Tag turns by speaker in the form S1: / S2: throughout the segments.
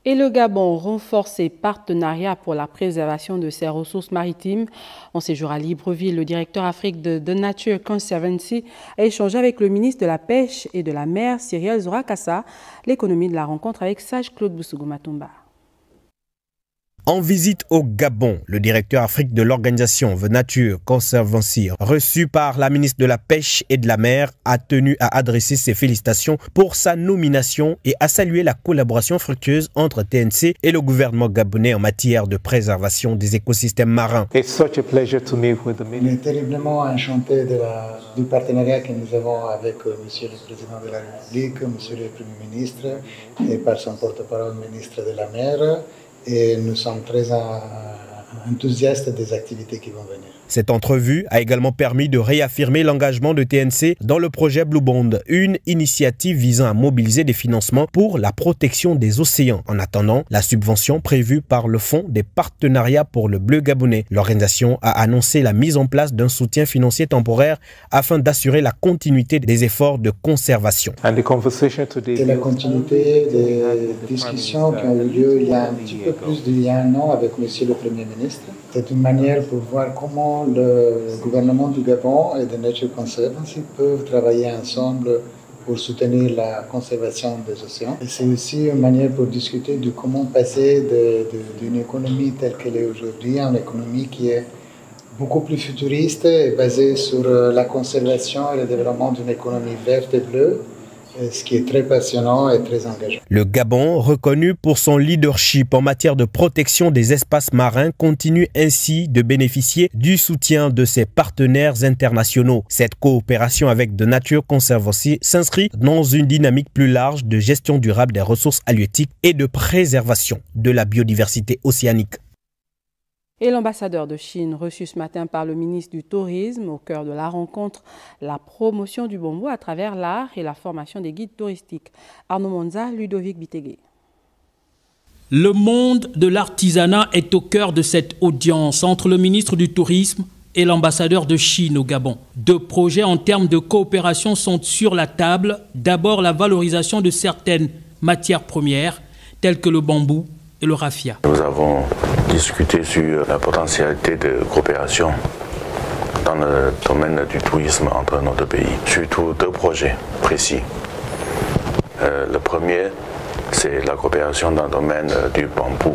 S1: Et le Gabon renforce ses partenariats pour la préservation de ses ressources maritimes. En séjour à Libreville, le directeur Afrique de The Nature Conservancy a échangé avec le ministre de la Pêche et de la Mer, Cyrielle Zorakassa, l'économie de la rencontre avec Sage Claude Boussougou-Matumba.
S2: En visite au Gabon, le directeur Afrique de l'organisation The Nature Conservancy, reçu par la ministre de la Pêche et de la Mer, a tenu à adresser ses félicitations pour sa nomination et à saluer la collaboration fructueuse entre TNC et le gouvernement gabonais en matière de préservation des écosystèmes marins.
S3: On est
S4: terriblement enchanté du partenariat que nous avons avec Monsieur le Président de la République, Monsieur le Premier ministre et par son porte-parole ministre de la Mer. Et nous sommes très enthousiastes des activités qui vont venir.
S2: Cette entrevue a également permis de réaffirmer l'engagement de TNC dans le projet Blue Bond, une initiative visant à mobiliser des financements pour la protection des océans. En attendant la subvention prévue par le Fonds des partenariats pour le bleu gabonais, l'organisation a annoncé la mise en place d'un soutien financier temporaire afin d'assurer la continuité des efforts de conservation.
S4: C'est la continuité des discussions qui ont eu lieu il y a un petit peu plus d'il y a un an avec Monsieur le Premier ministre. C'est une manière pour voir comment le gouvernement du Gabon et The Nature Conservancy peuvent travailler ensemble pour soutenir la conservation des océans. Et c'est aussi une manière pour discuter de comment passer d'une économie telle qu'elle est aujourd'hui à une économie qui est beaucoup plus futuriste et basée sur la conservation et le développement d'une économie verte et bleue, ce qui est très passionnant et très engageant.
S2: Le Gabon, reconnu pour son leadership en matière de protection des espaces marins, continue ainsi de bénéficier du soutien de ses partenaires internationaux. Cette coopération avec The Nature Conservancy s'inscrit dans une dynamique plus large de gestion durable des ressources halieutiques et de préservation de la biodiversité océanique.
S1: Et l'ambassadeur de Chine, reçu ce matin par le ministre du Tourisme, au cœur de la rencontre, la promotion du bambou à travers l'art et la formation des guides touristiques. Arnaud Monza, Ludovic Bitegué.
S5: Le monde de l'artisanat est au cœur de cette audience entre le ministre du Tourisme et l'ambassadeur de Chine au Gabon. Deux projets en termes de coopération sont sur la table. D'abord, la valorisation de certaines matières premières, telles que le bambou et le raffia.
S6: Nous avons discuté sur la potentialité de coopération dans le domaine du tourisme entre nos deux pays. Surtout deux projets précis. Le premier, c'est la coopération dans le domaine du bambou.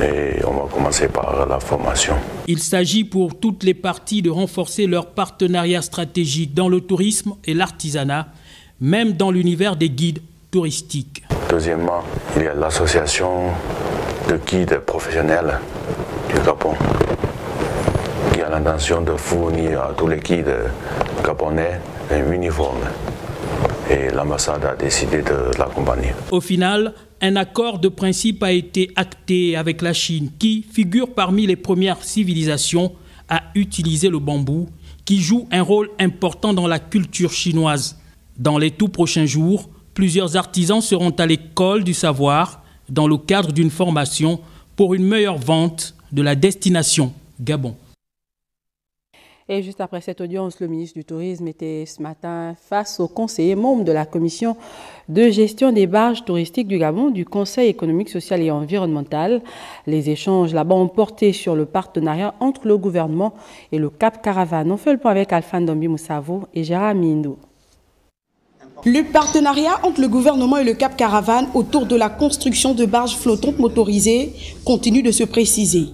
S6: Et on va commencer par la formation.
S5: Il s'agit pour toutes les parties de renforcer leur partenariat stratégique dans le tourisme et l'artisanat, même dans l'univers des guides touristiques.
S6: Deuxièmement, il y a l'association de guides professionnels du Gabon qui a l'intention de fournir à tous les guides gabonais un uniforme. Et l'ambassade a décidé de l'accompagner.
S5: Au final, un accord de principe a été acté avec la Chine qui figure parmi les premières civilisations à utiliser le bambou, qui joue un rôle important dans la culture chinoise. Dans les tout prochains jours, plusieurs artisans seront à l'école du savoir dans le cadre d'une formation pour une meilleure vente de la destination Gabon.
S1: Et juste après cette audience, le ministre du Tourisme était ce matin face aux conseillers membres de la commission de gestion des barges touristiques du Gabon, du Conseil économique, social et environnemental. Les échanges là-bas ont porté sur le partenariat entre le gouvernement et le Cap Caravane. On fait le point avec Alphane Dombi Moussavo et Gérard Mindou.
S7: Le partenariat entre le gouvernement et le Cap Caravane autour de la construction de barges flottantes motorisées continue de se préciser.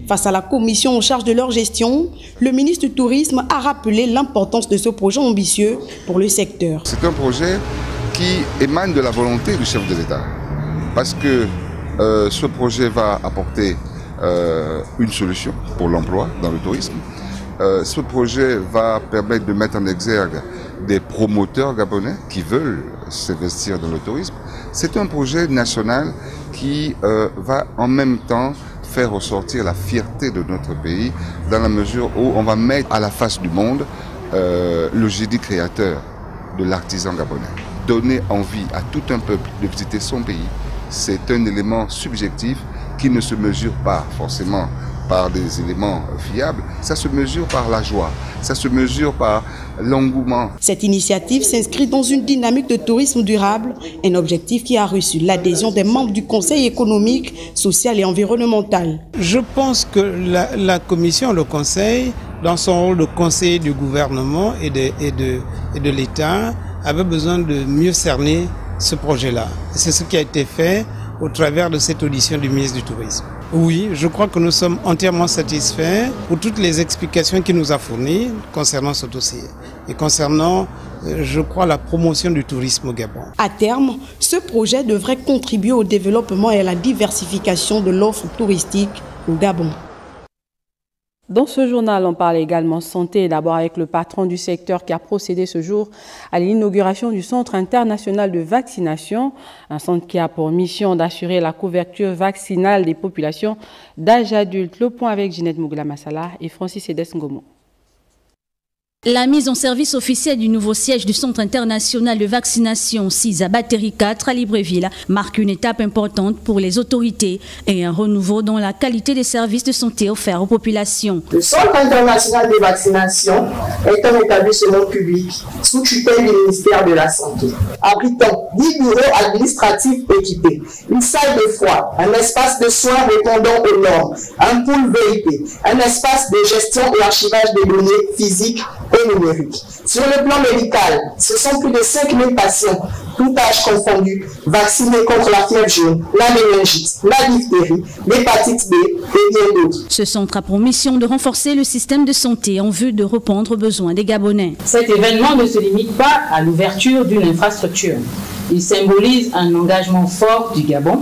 S7: Face à la commission en charge de leur gestion, le ministre du Tourisme a rappelé l'importance de ce projet ambitieux pour le secteur.
S8: C'est un projet qui émane de la volonté du chef de l'État. Parce que ce projet va apporter une solution pour l'emploi dans le tourisme. Ce projet va permettre de mettre en exergue des promoteurs gabonais qui veulent s'investir dans le tourisme. C'est un projet national qui va en même temps faire ressortir la fierté de notre pays dans la mesure où on va mettre à la face du monde le génie créateur de l'artisan gabonais. Donner envie à tout un peuple de visiter son pays, c'est un élément subjectif qui ne se mesure pas forcément par des éléments fiables, ça se mesure par la joie, ça se mesure par l'engouement.
S7: Cette initiative s'inscrit dans une dynamique de tourisme durable, un objectif qui a reçu l'adhésion des membres du Conseil économique, social et environnemental.
S9: Je pense que la Commission, le Conseil, dans son rôle de conseiller du gouvernement et de l'État, avait besoin de mieux cerner ce projet-là. C'est ce qui a été fait au travers de cette audition du ministre du Tourisme. Oui, je crois que nous sommes entièrement satisfaits pour toutes les explications qu'il nous a fournies concernant ce dossier et concernant, je crois, la promotion du tourisme au Gabon.
S7: À terme, ce projet devrait contribuer au développement et à la diversification de l'offre touristique au Gabon.
S1: Dans ce journal, on parle également santé, d'abord avec le patron du secteur qui a procédé ce jour à l'inauguration du Centre international de vaccination, un centre qui a pour mission d'assurer la couverture vaccinale des populations d'âge adulte. Le point avec Ginette Mougla-Massala et Francis Edes Ngomo.
S10: La mise en service officielle du nouveau siège du Centre international de vaccination 6 à Batterie 4 à Libreville marque une étape importante pour les autorités et un renouveau dans la qualité des services de santé offerts aux populations.
S11: Le Centre international de vaccination est un établissement public sous tutelle du ministère de la Santé, abritant 10 bureaux administratifs équipés, une salle de foire, un espace de soins répondant aux normes, un pool VIP, un espace de gestion et archivage des données physiques et numérique. Sur le plan médical, ce sont plus de 5000 patients, tout âge confondu, vaccinés contre la fièvre jaune, la méningite, la diphtérie, l'hépatite B et bien d'autres.
S10: Ce centre a pour mission de renforcer le système de santé en vue de répondre aux besoins des Gabonais.
S12: Cet événement ne se limite pas à l'ouverture d'une infrastructure. Il symbolise un engagement fort du Gabon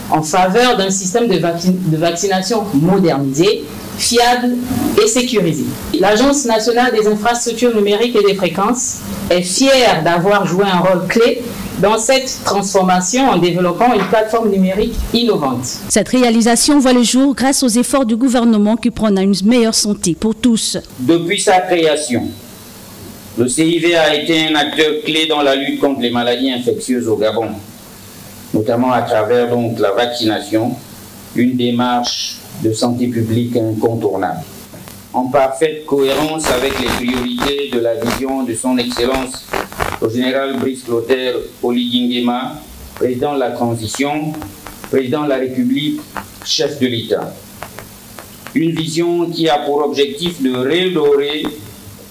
S12: en faveur d'un système de vaccination modernisé, fiable et sécurisé. L'Agence nationale des infrastructures numériques et des fréquences est fière d'avoir joué un rôle clé dans cette transformation en développant une plateforme numérique innovante.
S10: Cette réalisation voit le jour grâce aux efforts du gouvernement qui prône à une meilleure santé pour tous.
S13: Depuis sa création, le CIV a été un acteur clé dans la lutte contre les maladies infectieuses au Gabon, notamment à travers donc la vaccination, une démarche de santé publique incontournable. En parfaite cohérence avec les priorités de la vision de son Excellence, le général Brice Clotaire Oligui Nguema, président de la transition, président de la République, chef de l'État. Une vision qui a pour objectif de redorer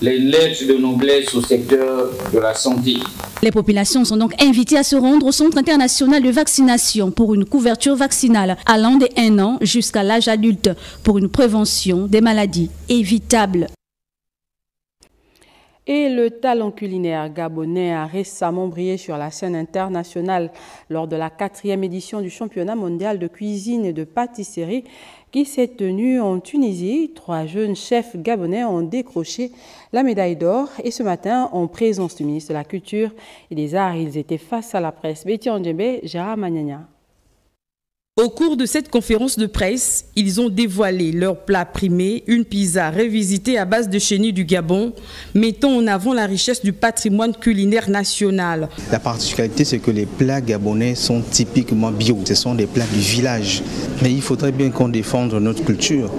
S13: les lettres de noblesse au secteur de la santé.
S10: Les populations sont donc invitées à se rendre au Centre international de vaccination pour une couverture vaccinale allant de 1 an jusqu'à l'âge adulte pour une prévention des maladies évitables.
S1: Et le talent culinaire gabonais a récemment brillé sur la scène internationale lors de la 4e édition du championnat mondial de cuisine et de pâtisserie qui s'est tenu en Tunisie. 3 jeunes chefs gabonais ont décroché la médaille d'or et ce matin, en présence du ministre de la Culture et des Arts, ils étaient face à la presse. Betty Ondjembe, Gérard Magnagna.
S14: Au cours de cette conférence de presse, ils ont dévoilé leur plat primé, une pizza revisitée à base de chenilles du Gabon, mettant en avant la richesse du patrimoine culinaire national.
S15: La particularité, c'est que les plats gabonais sont typiquement bio. Ce sont des plats du village. Mais il faudrait bien qu'on défende notre culture.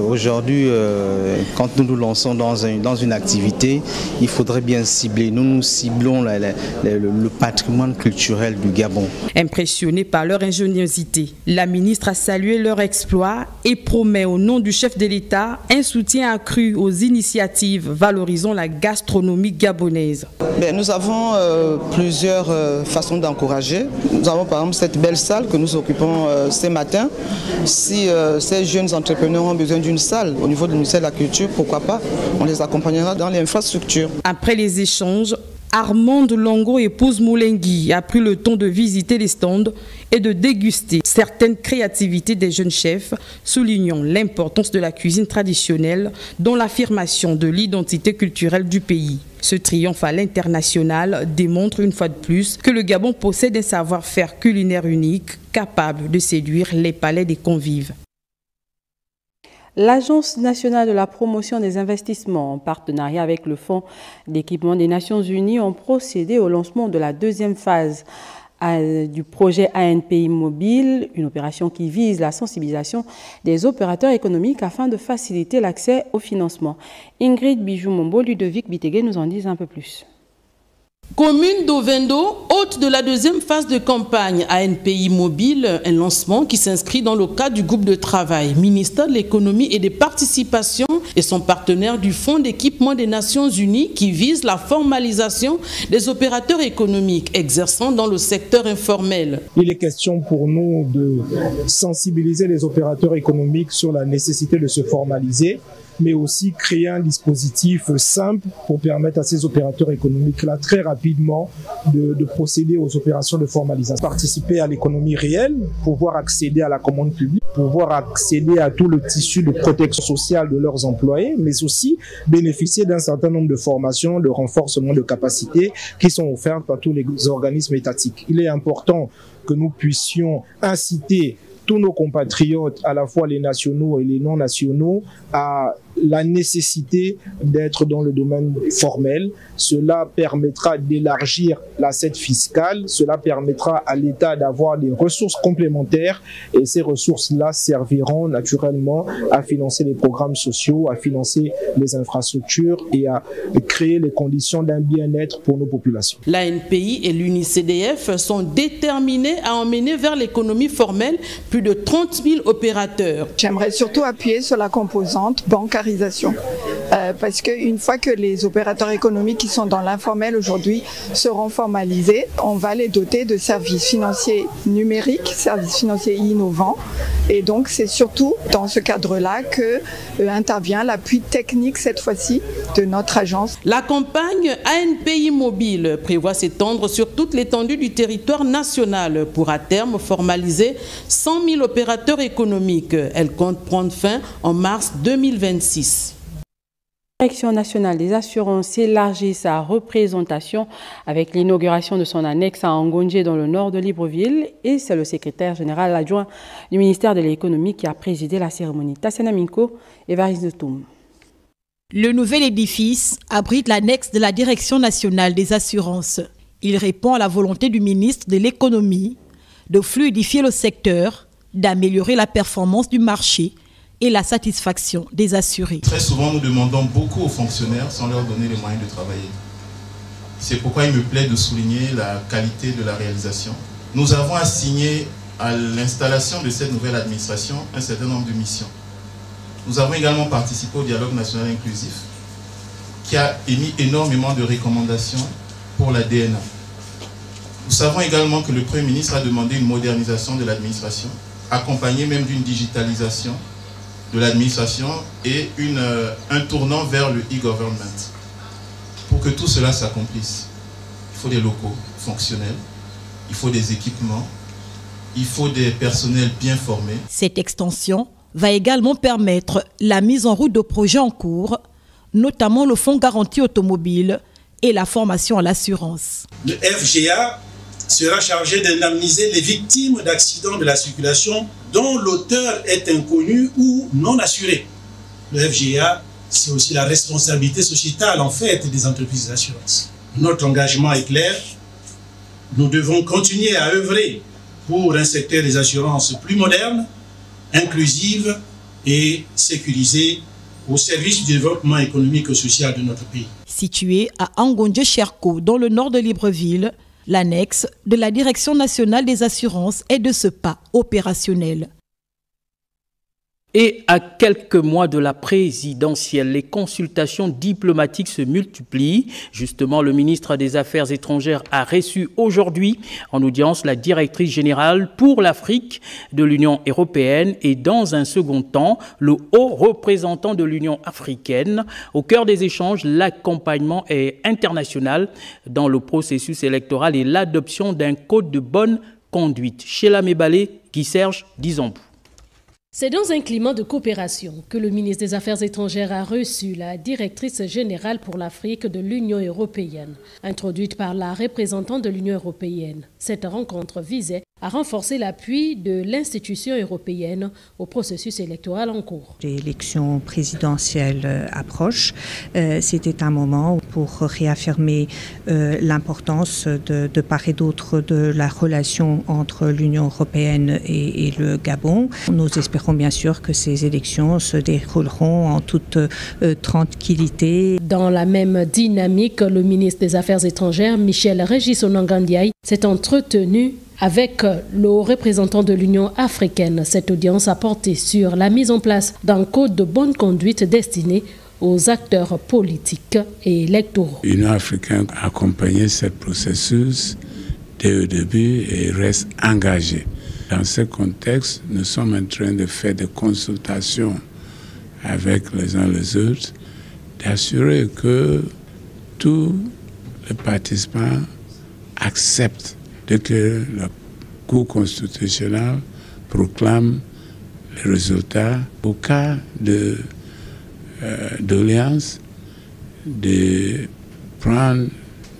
S15: Aujourd'hui, quand nous nous lançons dans une activité, il faudrait bien cibler. Nous ciblons le patrimoine culturel du Gabon.
S14: Impressionnés par leur ingéniosité, la ministre a salué leur exploit et promet au nom du chef de l'État un soutien accru aux initiatives valorisant la gastronomie gabonaise.
S16: Nous avons plusieurs façons d'encourager. Nous avons par exemple cette belle salle que nous occupons ce matin. Si ces jeunes entrepreneurs ont besoin d'une salle au niveau du ministère de la Culture, pourquoi pas, on les accompagnera dans les infrastructures.
S14: Après les échanges, Armande Longo et Pouze Moulengui a pris le temps de visiter les stands et de déguster certaines créativités des jeunes chefs, soulignant l'importance de la cuisine traditionnelle dans l'affirmation de l'identité culturelle du pays. Ce triomphe à l'international démontre une fois de plus que le Gabon possède un savoir-faire culinaire unique, capable de séduire les palais des convives.
S1: L'Agence nationale de la promotion des investissements, en partenariat avec le Fonds d'équipement des Nations Unies, ont procédé au lancement de la 2e phase. du projet ANPI Mobile, une opération qui vise la sensibilisation des opérateurs économiques afin de faciliter l'accès au financement. Ingrid Bijou-Mombo, Ludovic Bitegué nous en disent un peu plus.
S14: Commune d'Ovendo, hôte de la deuxième phase de campagne ANPI Mobile, un lancement qui s'inscrit dans le cadre du groupe de travail ministère de l'économie et des participations et son partenaire du Fonds d'équipement des Nations Unies qui vise la formalisation des opérateurs économiques exerçant dans le secteur informel.
S17: Il est question pour nous de sensibiliser les opérateurs économiques sur la nécessité de se formaliser, mais aussi créer un dispositif simple pour permettre à ces opérateurs économiques-là très rapidement de procéder aux opérations de formalisation. Participer à l'économie réelle, pouvoir accéder à la commande publique, pouvoir accéder à tout le tissu de protection sociale de leurs employés, mais aussi bénéficier d'un certain nombre de formations, de renforcement de capacités qui sont offertes par tous les organismes étatiques. Il est important que nous puissions inciter tous nos compatriotes, à la fois les nationaux et les non-nationaux, à la nécessité d'être dans le domaine formel. Cela permettra d'élargir l'assiette fiscale, cela permettra à l'État d'avoir des ressources complémentaires et ces ressources-là serviront naturellement à financer les programmes sociaux, à financer les infrastructures et à créer les conditions d'un bien-être pour nos populations.
S14: L'ANPI et l'UNICDF sont déterminés à emmener vers l'économie formelle plus de 30 000 opérateurs.
S18: J'aimerais surtout appuyer sur la composante bancarisation. Parce qu'une fois que les opérateurs économiques qui sont dans l'informel aujourd'hui seront formalisés, on va les doter de services financiers numériques, services financiers innovants. Et donc c'est surtout dans ce cadre-là que intervient l'appui technique cette fois-ci de notre agence.
S14: La campagne ANPI Mobile prévoit s'étendre sur toute l'étendue du territoire national pour à terme formaliser 100 000 opérateurs économiques. Elle compte prendre fin en mars 2026.
S1: La Direction nationale des assurances élargit sa représentation avec l'inauguration de son annexe à Angondje dans le nord de Libreville et c'est le secrétaire général adjoint du ministère de l'économie qui a présidé la cérémonie. Tassena Minko et Varis de Toum.
S19: Le nouvel édifice abrite l'annexe de la Direction nationale des assurances. Il répond à la volonté du ministre de l'économie de fluidifier le secteur, d'améliorer la performance du marché et la satisfaction des assurés.
S20: Très souvent, nous demandons beaucoup aux fonctionnaires sans leur donner les moyens de travailler. C'est pourquoi il me plaît de souligner la qualité de la réalisation. Nous avons assigné à l'installation de cette nouvelle administration un certain nombre de missions. Nous avons également participé au dialogue national inclusif qui a émis énormément de recommandations pour la DNA. Nous savons également que le Premier ministre a demandé une modernisation de l'administration, accompagnée même d'une digitalisation de l'administration et un tournant vers le e-government. Pour que tout cela s'accomplisse, il faut des locaux fonctionnels, il faut des équipements, il faut des personnels bien formés.
S19: Cette extension va également permettre la mise en route de projets en cours, notamment le fonds garantie automobile et la formation à l'assurance.
S21: Le FGA sera chargé d'indemniser les victimes d'accidents de la circulation dont l'auteur est inconnu ou non assuré. Le FGA, c'est aussi la responsabilité sociétale en fait des entreprises d'assurance. Notre engagement est clair. Nous devons continuer à œuvrer pour un secteur des assurances plus moderne, inclusive et sécurisé au service du développement économique et social de notre pays.
S19: Situé à Angondje-Cherko, dans le nord de Libreville, l'annexe de la Direction nationale des assurances est de ce pas opérationnel.
S5: Et à quelques mois de la présidentielle, les consultations diplomatiques se multiplient. Justement, le ministre des Affaires étrangères a reçu aujourd'hui en audience la directrice générale pour l'Afrique de l'Union européenne et dans un second temps, le haut représentant de l'Union africaine. Au cœur des échanges, l'accompagnement est international dans le processus électoral et l'adoption d'un code de bonne conduite. Sheila Mebalé, Guy Serge, Dizambou.
S22: C'est dans un climat de coopération que le ministre des Affaires étrangères a reçu la directrice générale pour l'Afrique de l'Union européenne, introduite par la représentante de l'Union européenne. Cette rencontre visait a renforcé l'appui de l'institution européenne au processus électoral en cours.
S3: L'élection présidentielle approche. C'était un moment pour réaffirmer l'importance de part et d'autre de la relation entre l'Union européenne et le Gabon. Nous espérons bien sûr que ces élections se dérouleront en toute tranquillité.
S22: Dans la même dynamique, le ministre des Affaires étrangères, Michel Régis Onangandiaï, s'est entretenu avec le représentant de l'Union africaine. Cette audience a porté sur la mise en place d'un code de bonne conduite destiné aux acteurs politiques et électoraux.
S4: L'Union africaine a accompagné ce processus dès le début et reste engagée. Dans ce contexte, nous sommes en train de faire des consultations avec les uns les autres, d'assurer que tous les participants acceptent que le Cour constitutionnel proclame les résultats au cas de d'alliance, de prendre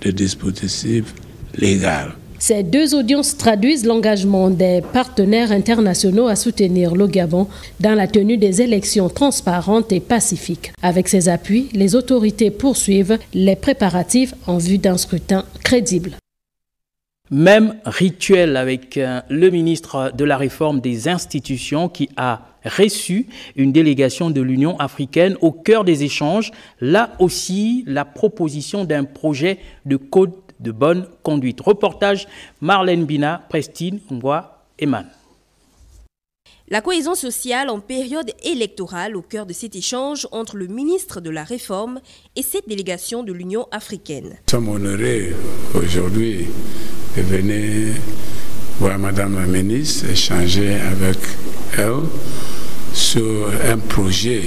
S4: des dispositifs légaux.
S22: Ces deux audiences traduisent l'engagement des partenaires internationaux à soutenir le Gabon dans la tenue des élections transparentes et pacifiques. Avec ces appuis, les autorités poursuivent les préparatifs en vue d'un scrutin crédible.
S5: Même rituel avec le ministre de la Réforme des institutions qui a reçu une délégation de l'Union africaine au cœur des échanges. Là aussi, la proposition d'un projet de code de bonne conduite. Reportage Marlène Bina, Prestine, Ngwa, Eman.
S23: La cohésion sociale en période électorale au cœur de cet échange entre le ministre de la Réforme et cette délégation de l'Union africaine.
S4: Nous sommes honorés aujourd'hui de venir voir Madame la ministre, échanger avec elle sur un projet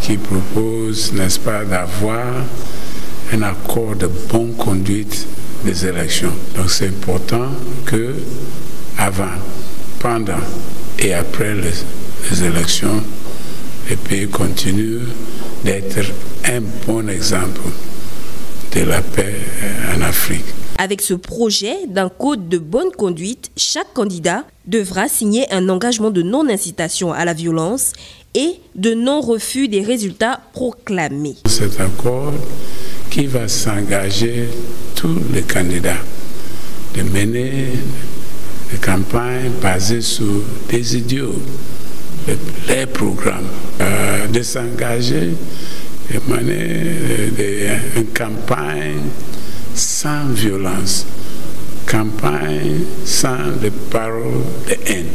S4: qui propose, n'est-ce pas, d'avoir un accord de bonne conduite des élections. Donc c'est important que avant, pendant et après les élections, les pays continuent d'être un bon exemple de la paix en Afrique.
S23: Avec ce projet d'un code de bonne conduite, chaque candidat devra signer un engagement de non-incitation à la violence et de non-refus des résultats proclamés.
S4: Cet accord qui va s'engager tous les candidats de mener des campagnes basées sur des idéaux, les programmes, de s'engager de mener une campagne sans violence, campagne sans les paroles de haine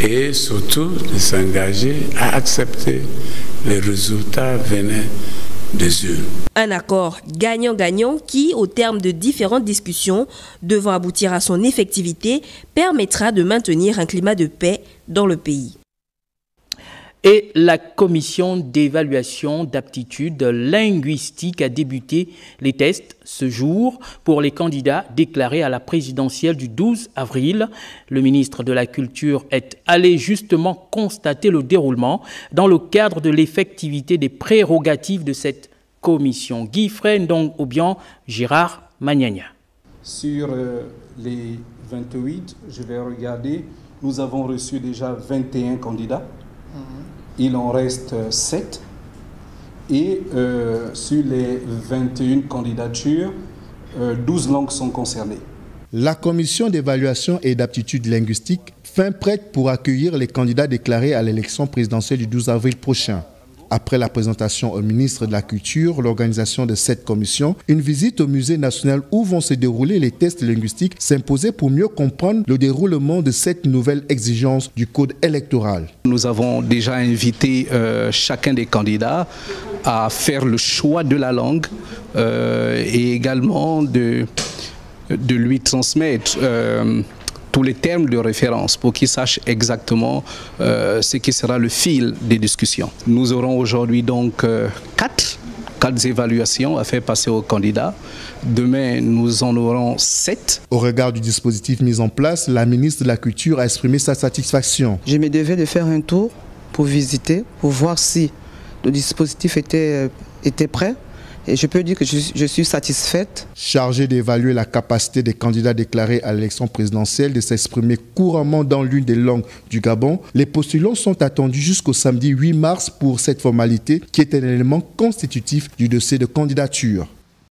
S4: et surtout de s'engager à accepter les résultats venant des urnes.
S23: Un accord gagnant-gagnant qui, au terme de différentes discussions devant aboutir à son effectivité, permettra de maintenir un climat de paix dans le pays.
S5: Et la commission d'évaluation d'aptitude linguistique a débuté les tests ce jour pour les candidats déclarés à la présidentielle du 12 avril. Le ministre de la Culture est allé justement constater le déroulement dans le cadre de l'effectivité des prérogatives de cette commission. Guy Frendong ou bien Gérard Magnagna.
S24: Sur les 28, je vais regarder, nous avons reçu déjà 21 candidats. Il en reste 7. Et sur les 21 candidatures, 12 langues sont concernées.
S25: La commission d'évaluation et d'aptitude linguistique fin prête pour accueillir les candidats déclarés à l'élection présidentielle du 12 avril prochain. Après la présentation au ministre de la Culture, l'organisation de cette commission, une visite au musée national où vont se dérouler les tests linguistiques s'imposait pour mieux comprendre le déroulement de cette nouvelle exigence du code électoral.
S26: Nous avons déjà invité chacun des candidats à faire le choix de la langue et également de lui transmettre tous les termes de référence pour qu'ils sachent exactement ce qui sera le fil des discussions. Nous aurons aujourd'hui donc quatre évaluations à faire passer aux candidats. Demain, nous en aurons 7.
S25: Au regard du dispositif mis en place, la ministre de la Culture a exprimé sa satisfaction.
S16: Je me devais de faire un tour pour visiter, pour voir si le dispositif était prêt. et je peux dire que je suis satisfaite.
S25: Chargée d'évaluer la capacité des candidats déclarés à l'élection présidentielle de s'exprimer couramment dans l'une des langues du Gabon, les postulants sont attendus jusqu'au samedi 8 mars pour cette formalité qui est un élément constitutif du dossier de candidature.